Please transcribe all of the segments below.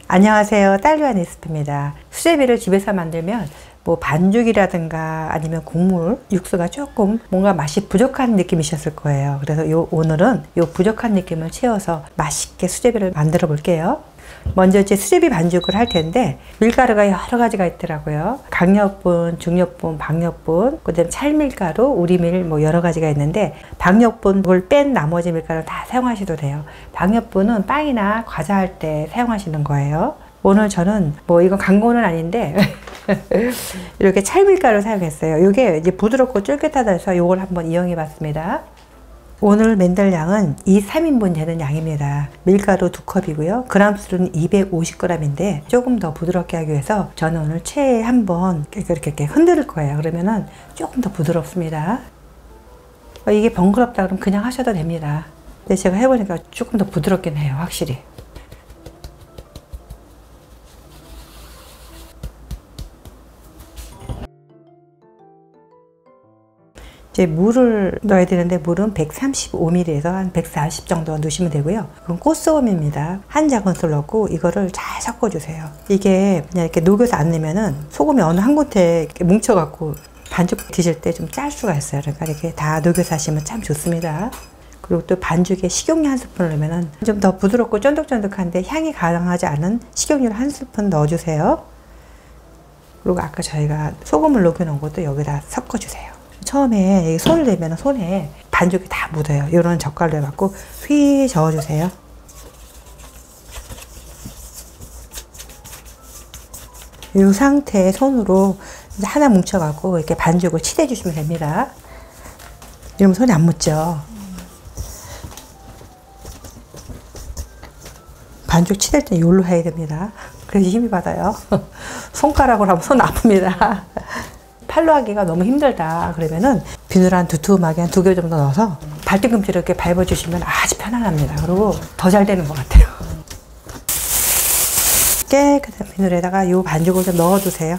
안녕하세요, 딸기와 에스프입니다. 수제비를 집에서 만들면 뭐 반죽이라든가 아니면 국물, 육수가 조금 뭔가 맛이 부족한 느낌이셨을 거예요. 그래서 오늘은 부족한 느낌을 채워서 맛있게 수제비를 만들어 볼게요. 먼저 이제 수제비 반죽을 할 텐데 밀가루가 여러 가지가 있더라고요. 강력분, 중력분, 박력분, 그다음 찰밀가루, 우리밀 뭐 여러 가지가 있는데 박력분을 뺀 나머지 밀가루 다 사용하셔도 돼요. 박력분은 빵이나 과자 할 때 사용하시는 거예요. 오늘 저는 뭐 이건 광고는 아닌데 이렇게 찰밀가루 사용했어요. 이게 이제 부드럽고 쫄깃하다 해서 이걸 한번 이용해 봤습니다. 오늘 맨들 양은 3인분 되는 양입니다. 밀가루 2컵이고요. 그램수는 250g인데 조금 더 부드럽게 하기 위해서 저는 오늘 체에 한번 이렇게 흔들 거예요. 그러면은 조금 더 부드럽습니다. 이게 번거롭다 그러면 그냥 하셔도 됩니다. 근데 제가 해보니까 조금 더 부드럽긴 해요, 확실히. 이제 물을 넣어야 되는데 물은 135ml에서 한 140 정도 넣으시면 되고요. 그건 꽃소금입니다. 한 작은술 넣고 이거를 잘 섞어주세요. 이게 그냥 이렇게 녹여서 안 넣으면은 소금이 어느 한 곳에 이렇게 뭉쳐갖고 반죽 드실 때 좀 짤 수가 있어요. 그러니까 이렇게 다 녹여서 하시면 참 좋습니다. 그리고 또 반죽에 식용유 한 스푼을 넣으면 좀 더 부드럽고 쫀득쫀득한데 향이 강하지 않은 식용유를 한 스푼 넣어주세요. 그리고 아까 저희가 소금을 녹여놓은 것도 여기다 섞어주세요. 처음에 손을 대면 손에 반죽이 다 묻어요. 이런 젓갈로 해갖고 휘 저어주세요. 이 상태에 손으로 이제 하나 뭉쳐갖고 이렇게 반죽을 치대주시면 됩니다. 이러면 손이 안 묻죠. 반죽 치댈 때 이걸로 해야 됩니다. 그래서 힘이 받아요. 손가락으로 하면 손 아픕니다. 팔로 하기가 너무 힘들다 그러면은 비누 한 두툼하게 한 2개 정도 넣어서 발뒤꿈치를 이렇게 밟아주시면 아주 편안합니다. 그리고 더 잘 되는 것 같아요. 깨끗한 비누에다가 이 반죽을 좀 넣어두세요.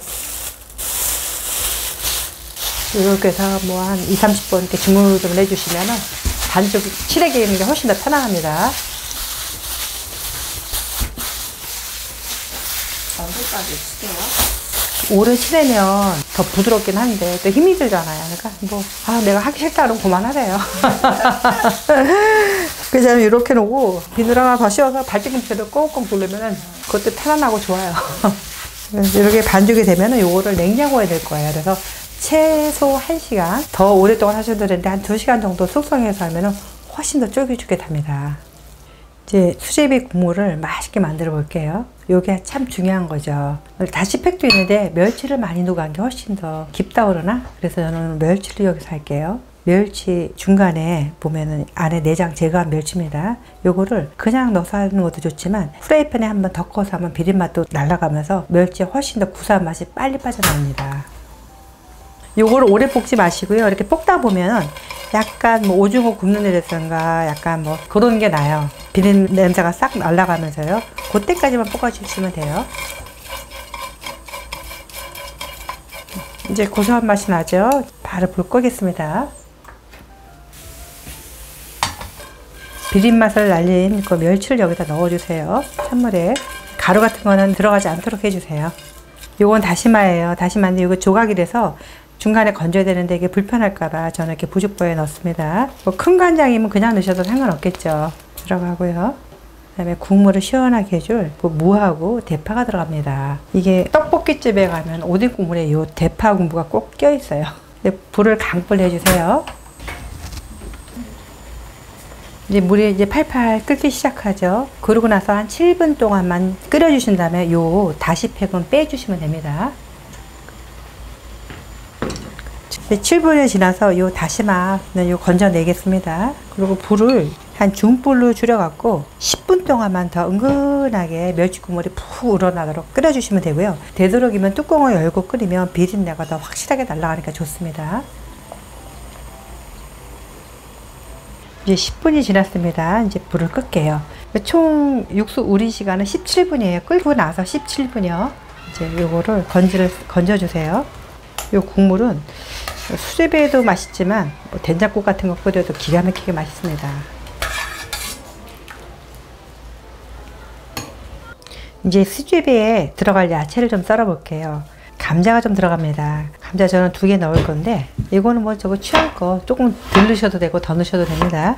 이렇게 해서 뭐 한 20-30번 이렇게 주물주물 해주시면은 반죽 칠하게 하는 게 훨씬 더 편안합니다. 언제까지 치게요? 오래 치려면 더 부드럽긴 한데 또 힘이 들잖아요. 그러니까 뭐 내가 하기 싫다 그러면 그만하래요. 그래서 이렇게 놓고 비누를 하나 더 씌워서 발뒤꿈치를 꽁꽁 돌리면은 그것도 편안하고 좋아요. 이렇게 반죽이 되면은 요거를 냉장고에 넣을 거예요. 그래서 최소 1시간 더 오랫동안 하셔도 되는데 한 2시간 정도 숙성해서 하면은 훨씬 더 쫄깃쫄깃합니다. 이제 수제비 국물을 맛있게 만들어 볼게요. 요게 참 중요한 거죠. 다시팩도 있는데 멸치를 많이 녹여한 게 훨씬 더 깊다 그러나? 그래서 저는 멸치를 여기서 할게요. 멸치 중간에 보면은 안에 내장 제거한 멸치입니다. 요거를 그냥 넣어서 하는 것도 좋지만 프라이팬에 한번 덮어서 하면 비린맛도 날아가면서 멸치에 훨씬 더 구수한 맛이 빨리 빠져나옵니다. 요거를 오래 볶지 마시고요. 이렇게 볶다 보면 약간 뭐 오징어 굽는 데라든가 약간 뭐 그런 게 나요. 비린 냄새가 싹 날아가면서요. 그때까지만 볶아주시면 돼요. 이제 고소한 맛이 나죠? 바로 불 끄겠습니다. 비린 맛을 날린 그 멸치를 여기다 넣어주세요. 찬물에 가루 같은 거는 들어가지 않도록 해주세요. 요건 다시마예요. 다시마인데 이거 조각이라서 중간에 건져야 되는데 이게 불편할까봐 저는 이렇게 부죽보에 넣습니다. 뭐 큰 간장이면 그냥 넣으셔도 상관없겠죠. 들어가고요. 그 다음에 국물을 시원하게 해줄 무하고 대파가 들어갑니다. 이게 떡볶이집에 가면 오뎅 국물에 이 대파 국물가 꼭 껴있어요. 불을 강불 해주세요. 이제 물이 이제 팔팔 끓기 시작하죠. 그러고 나서 한 7분 동안만 끓여주신 다음에 요 다시팩은 빼주시면 됩니다. 7분이 지나서 요 다시마는 요 건져내겠습니다. 그리고 불을 한 중불로 줄여갖고 10분 동안만 더 은근하게 멸치 국물이 푹 우러나도록 끓여주시면 되고요. 되도록이면 뚜껑을 열고 끓이면 비린내가 더 확실하게 날아가니까 좋습니다. 이제 10분이 지났습니다. 이제 불을 끌게요. 총 육수 우린 시간은 17분이에요. 끓고 나서 17분이요. 이제 요거를 건져주세요. 요 국물은 수제비에도 맛있지만 뭐 된장국 같은 거 끓여도 기가 막히게 맛있습니다. 이제 수제비에 들어갈 야채를 좀 썰어 볼게요. 감자가 좀 들어갑니다. 감자 저는 2개 넣을 건데 이거는 뭐 저거 취향 거 조금 덜 넣으셔도 되고 더 넣으셔도 됩니다.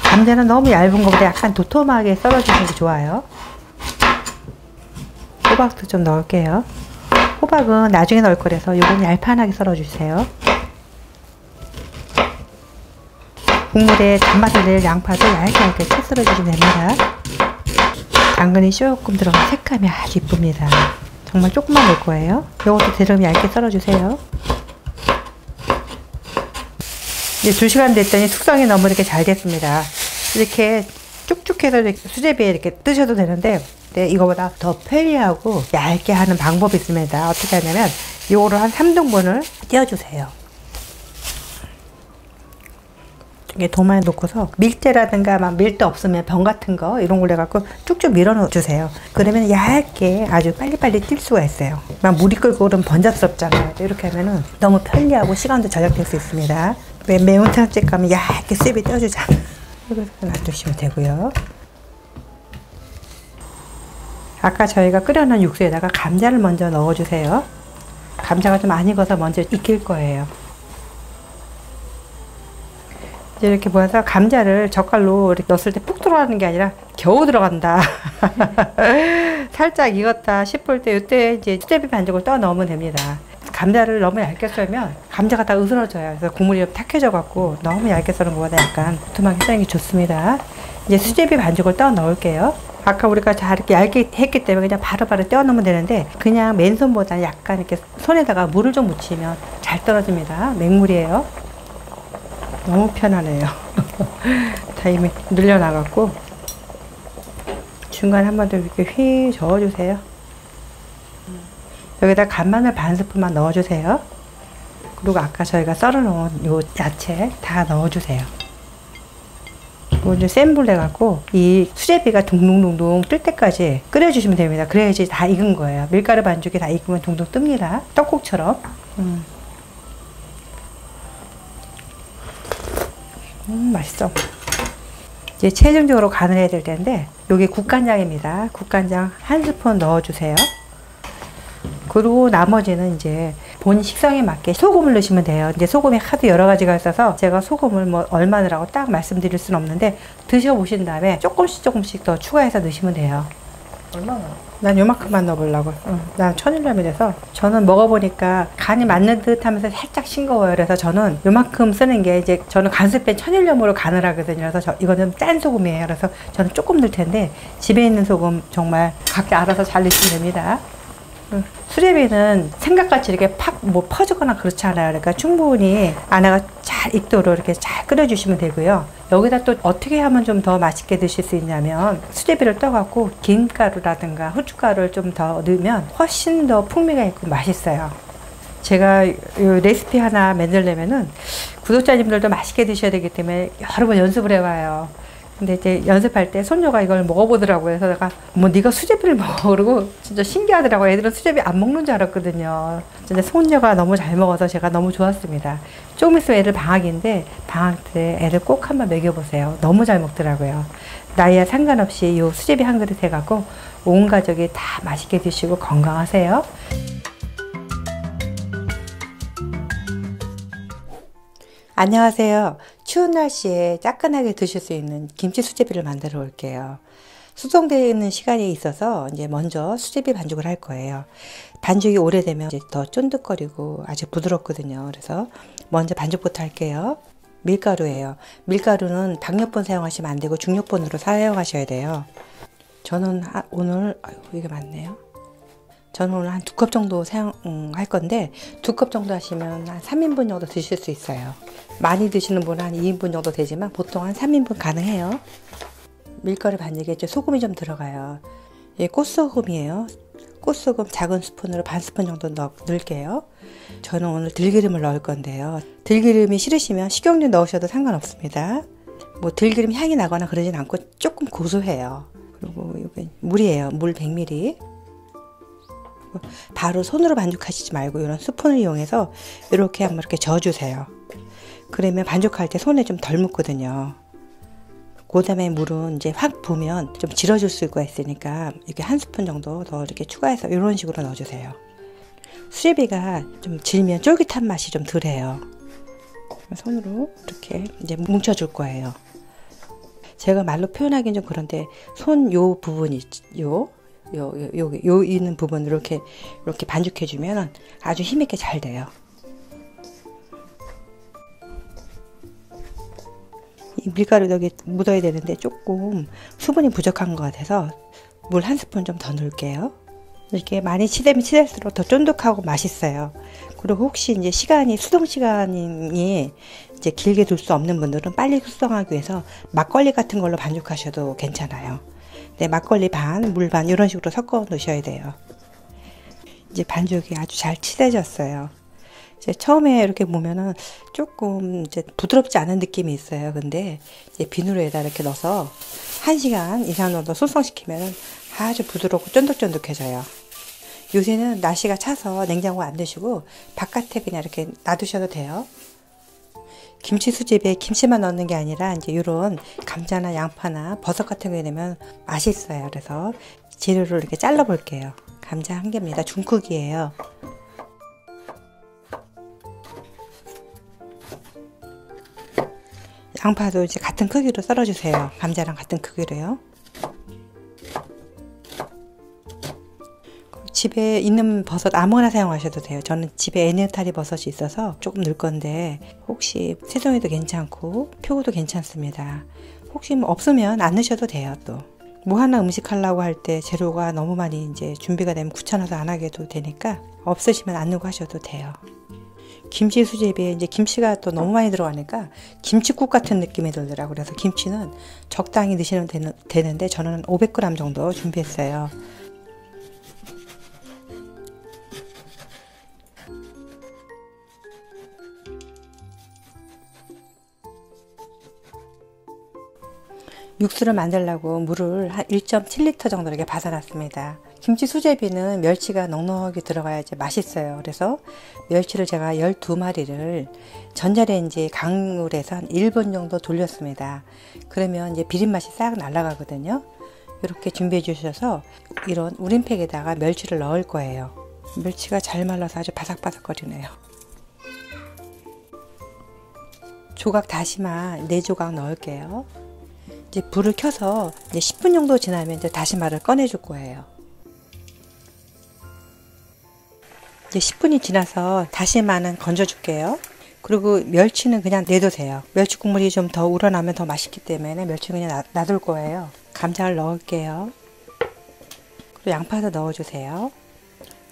감자는 너무 얇은 것보다 약간 도톰하게 썰어주는 게 좋아요. 호박도 좀 넣을게요. 호박은 나중에 넣을 거라서 이건 얄판하게 썰어주세요. 국물에 단맛을 낼 양파도 얇게 채 썰어주시면 됩니다. 당근이 조금 들어간 색감이 아주 이쁩니다. 정말 조금만 넣을 거예요. 이것도 대름 얇게 썰어주세요. 이제 2시간 됐더니 숙성이 너무 이렇게 잘 됐습니다. 이렇게 쭉쭉해서 이렇게 수제비에 이렇게 뜨셔도 되는데 이거보다 더 편리하고 얇게 하는 방법이 있습니다. 어떻게 하냐면 요거를 한 3등분을 떼어주세요. 이게 도마에 놓고서 밀대라든가 막 밀대 없으면 병 같은 거 이런 걸 해갖고 쭉쭉 밀어 넣어주세요. 그러면 얇게 아주 빨리빨리 뛸 수가 있어요. 막 물이 끓고 그러면 번잡스럽잖아요. 이렇게 하면은 너무 편리하고 시간도 절약될 수 있습니다. 매운탕 집 가면 얇게 습이 떼어주잖아요. 이렇게 놔두시면 되고요. 아까 저희가 끓여놓은 육수에다가 감자를 먼저 넣어주세요. 감자가 좀 안 익어서 먼저 익힐 거예요. 이렇게 보아서 감자를 젓갈로 이렇게 넣었을 때 푹 들어가는 게 아니라 겨우 들어간다. 살짝 익었다 싶을 때 이때 이제 수제비 반죽을 떠 넣으면 됩니다. 감자를 너무 얇게 썰면 감자가 다 으스러져요. 그래서 국물이 탁해져 갖고 너무 얇게 썰은 것보다 약간 두툼하게 썰는 게 좋습니다. 이제 수제비 반죽을 떠 넣을게요. 아까 우리가 잘 이렇게 얇게 했기 때문에 그냥 바로바로 떼어 넣으면 되는데 그냥 맨손보다 약간 이렇게 손에다가 물을 좀 묻히면 잘 떨어집니다. 맹물이에요. 너무 편하네요. 다 이미 늘려나갔고 중간에 한 번 더 이렇게 휘 저어주세요. 여기다 간마늘 반 스푼만 넣어주세요. 그리고 아까 저희가 썰어놓은 요 야채 다 넣어주세요. 이거 좀 센 불 내갖고 이 수제비가 둥둥둥둥 뜰 때까지 끓여주시면 됩니다. 그래야지 다 익은 거예요. 밀가루 반죽이 다 익으면 둥둥 뜹니다. 떡국처럼. 맛있어. 이제 최종적으로 간을 해야 될 텐데 여기 국간장입니다. 국간장 1스푼 넣어주세요. 그리고 나머지는 이제 본 식성에 맞게 소금을 넣으시면 돼요. 이제 소금이 하도 여러 가지가 있어서 제가 소금을 뭐 얼마 넣으라고 딱 말씀드릴 수는 없는데 드셔보신 다음에 조금씩 더 추가해서 넣으시면 돼요. 얼마나? 난 요만큼만 넣어보려고. 난 천일염이라서 저는 먹어보니까 간이 맞는 듯 하면서 살짝 싱거워요. 그래서 저는 요만큼 쓰는 게 이제 저는 간수 뺀 천일염으로 간을 하거든요. 그래서 이거는 짠 소금이에요. 그래서 저는 조금 넣을 텐데 집에 있는 소금 정말 각자 알아서 잘 넣으시면 됩니다. 수제비는 생각같이 이렇게 팍 뭐 퍼지거나 그렇지 않아요. 그러니까 충분히 안에가 잘 익도록 이렇게 잘 끓여주시면 되고요. 여기다 또 어떻게 하면 좀 더 맛있게 드실 수 있냐면 수제비를 떠갖고 김가루라든가 후춧가루를 좀 더 넣으면 훨씬 더 풍미가 있고 맛있어요. 제가 이 레시피 하나 만들려면은 구독자님들도 맛있게 드셔야 되기 때문에 여러 번 연습을 해봐요. 근데 이제 연습할 때 손녀가 이걸 먹어보더라고요. 그래서 내가 뭐 네가 수제비를 먹어 그러고 진짜 신기하더라고요. 애들은 수제비 안 먹는 줄 알았거든요. 근데 손녀가 너무 잘 먹어서 제가 너무 좋았습니다. 조금 있으면 애들 방학인데 방학 때 애들 꼭 한번 먹여보세요. 너무 잘 먹더라고요. 나이와 상관없이 이 수제비 한 그릇 해갖고 온 가족이 다 맛있게 드시고 건강하세요. 안녕하세요. 추운 날씨에 따끈하게 드실 수 있는 김치 수제비를 만들어 볼게요. 숙성되어 있는 시간이 있어서 이제 먼저 수제비 반죽을 할 거예요. 반죽이 오래되면 이제 더 쫀득거리고 아주 부드럽거든요. 그래서 먼저 반죽부터 할게요. 밀가루예요. 밀가루는 박력분 사용하시면 안 되고 중력분으로 사용하셔야 돼요. 저는 오늘 이게 맞네요. 저는 오늘 한 2컵 정도 사용할 건데 2컵 정도 하시면 한 3인분 정도 드실 수 있어요. 많이 드시는 분은 한 2인분 정도 되지만 보통 한 3인분 가능해요. 밀가루 반죽에 소금이 좀 들어가요. 이게 꽃소금이에요. 꽃소금 작은 스푼으로 반 스푼 정도 넣을게요. 저는 오늘 들기름을 넣을 건데요. 들기름이 싫으시면 식용유 넣으셔도 상관없습니다. 뭐 들기름 향이 나거나 그러진 않고 조금 고소해요. 그리고 이게 물이에요. 물 100ml. 바로 손으로 반죽하시지 말고 이런 스푼을 이용해서 이렇게 한번 이렇게 저어주세요. 그러면 반죽할 때 손에 좀 덜 묻거든요. 그 다음에 물은 이제 확 부으면 좀 질어줄 수가 있으니까 이렇게 한 스푼 정도 더 이렇게 추가해서 이런 식으로 넣어주세요. 수제비가 좀 질면 쫄깃한 맛이 좀 덜해요. 손으로 이렇게 이제 뭉쳐줄 거예요. 제가 말로 표현하기는 좀 그런데 손 요 부분이 요 있는 부분을 이렇게 반죽해주면 아주 힘있게 잘 돼요. 이 밀가루 여기 묻어야 되는데 조금 수분이 부족한 것 같아서 물 한 스푼 좀 더 넣을게요. 이렇게 많이 치대면 치댈수록 더 쫀득하고 맛있어요. 그리고 혹시 이제 수동 시간이 이제 길게 둘 수 없는 분들은 빨리 숙성하기 위해서 막걸리 같은 걸로 반죽하셔도 괜찮아요. 네, 막걸리 반, 물 반 이런 식으로 섞어 놓으셔야 돼요. 이제 반죽이 아주 잘 치대졌어요. 이제 처음에 이렇게 보면은 조금 이제 부드럽지 않은 느낌이 있어요. 근데 이제 비누에다 이렇게 넣어서 1시간 이상 정도 숙성시키면 아주 부드럽고 쫀득쫀득해져요. 요새는 날씨가 차서 냉장고 안 드시고 바깥에 그냥 이렇게 놔두셔도 돼요. 김치 수제비에 김치만 넣는 게 아니라 이제 이런 감자나 양파나 버섯 같은 거 넣으면 맛있어요. 그래서 재료를 이렇게 잘라 볼게요. 감자 1개입니다. 중 크기예요. 양파도 이제 같은 크기로 썰어 주세요. 감자랑 같은 크기로요. 집에 있는 버섯 아무거나 사용하셔도 돼요. 저는 집에 에네오타리 버섯이 있어서 조금 넣을 건데 혹시 새송이도 괜찮고 표고도 괜찮습니다. 혹시 뭐 없으면 안 넣으셔도 돼요. 또 뭐 하나 음식 하려고 할 때 재료가 너무 많이 이제 준비가 되면 귀찮아서 안 하게도 되니까 없으시면 안 넣고 하셔도 돼요. 김치 수제비에 이제 김치가 또 너무 많이 들어가니까 김치국 같은 느낌이 들더라고요. 그래서 김치는 적당히 넣으시면 되는데 저는 500g 정도 준비했어요. 육수를 만들려고 물을 한 1.7리터 정도 이렇게 받아놨습니다. 김치 수제비는 멸치가 넉넉하게 들어가야지 맛있어요. 그래서 멸치를 제가 12마리를 전자레인지 강물에서 한 1분 정도 돌렸습니다. 그러면 이제 비린맛이 싹 날아가거든요. 이렇게 준비해 주셔서 이런 우린팩에다가 멸치를 넣을 거예요. 멸치가 잘 말라서 아주 바삭바삭거리네요. 조각 다시마 4조각 넣을게요. 이제 불을 켜서 이제 10분 정도 지나면 이제 다시마를 꺼내 줄 거예요. 이제 10분이 지나서 다시마는 건져 줄게요. 그리고 멸치는 그냥 내두세요. 멸치 국물이 좀 더 우러나면 더 맛있기 때문에 멸치 그냥 놔둘 거예요. 감자를 넣을게요. 그리고 양파도 넣어주세요.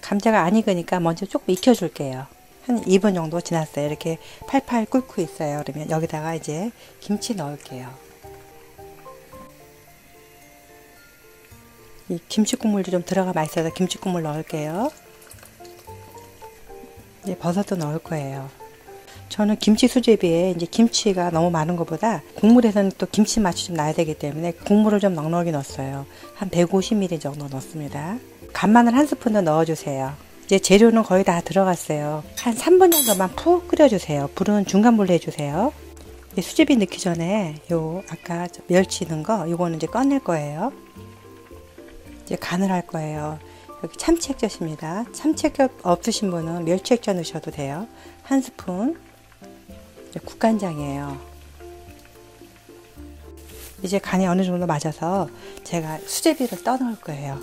감자가 안 익으니까 먼저 조금 익혀 줄게요. 한 2분 정도 지났어요. 이렇게 팔팔 끓고 있어요. 그러면 여기다가 이제 김치 넣을게요. 이 김치 국물도 좀 들어가 맛있어서 김치 국물 넣을게요. 이제 버섯도 넣을 거예요. 저는 김치 수제비에 이제 김치가 너무 많은 것보다 국물에서는 또 김치 맛이 좀 나야 되기 때문에 국물을 좀 넉넉히 넣었어요. 한 150ml 정도 넣습니다. 간마늘 1스푼 더 넣어주세요. 이제 재료는 거의 다 들어갔어요. 한 3분 정도만 푹 끓여주세요. 불은 중간불로 해주세요. 수제비 넣기 전에 아까 멸치 넣은 거 요거는 이제 꺼낼 거예요. 이제 간을 할 거예요. 여기 참치 액젓입니다. 참치 액젓 없으신 분은 멸치 액젓 넣으셔도 돼요. 1스푼. 국간장이에요. 이제 간이 어느 정도 맞아서 제가 수제비를 떠 넣을 거예요.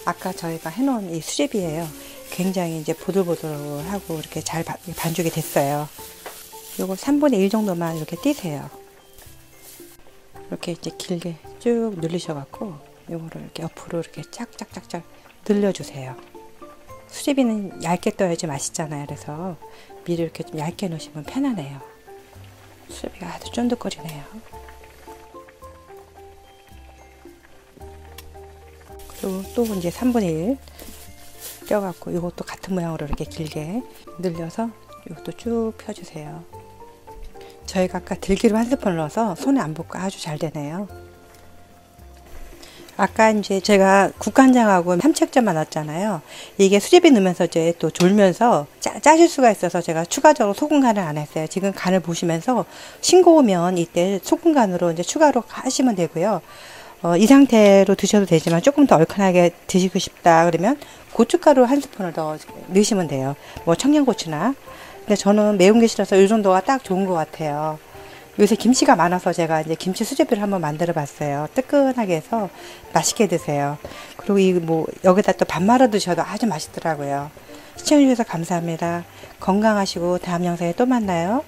아까 저희가 해놓은 이 수제비예요. 굉장히 이제 보들보들하고 이렇게 잘 반죽이 됐어요. 요거 3분의 1 정도만 이렇게 띄세요. 이렇게 이제 길게 쭉 늘리셔갖고 요거를 이렇게 옆으로 이렇게 짝짝짝짝 늘려주세요. 수제비는 얇게 떠야지 맛있잖아요. 그래서 미리 이렇게 좀 얇게 넣으시면 편하네요. 수제비가 아주 쫀득거리네요. 그리고 또 이제 3분의 1 떼어갖고 이것도 같은 모양으로 이렇게 길게 늘려서 이것도 쭉 펴주세요. 저희가 아까 들기름 1스푼 넣어서 손에 안 붙고 아주 잘 되네요. 아까 이제 제가 국간장하고 참치액젓만 넣었잖아요. 이게 수제비 넣으면서 이제 또 졸면서 짜질 수가 있어서 제가 추가적으로 소금 간을 안 했어요. 지금 간을 보시면서 싱거우면 이때 소금 간으로 이제 추가로 하시면 되고요. 이 상태로 드셔도 되지만 조금 더 얼큰하게 드시고 싶다 그러면 고춧가루 한 스푼을 더 넣으시면 돼요. 뭐 청양고추나. 근데 저는 매운 게 싫어서 이 정도가 딱 좋은 것 같아요. 요새 김치가 많아서 제가 이제 김치 수제비를 한번 만들어 봤어요. 뜨끈하게 해서 맛있게 드세요. 그리고 이 뭐 여기다 또 밥 말아 드셔도 아주 맛있더라고요. 시청해 주셔서 감사합니다. 건강하시고 다음 영상에 또 만나요.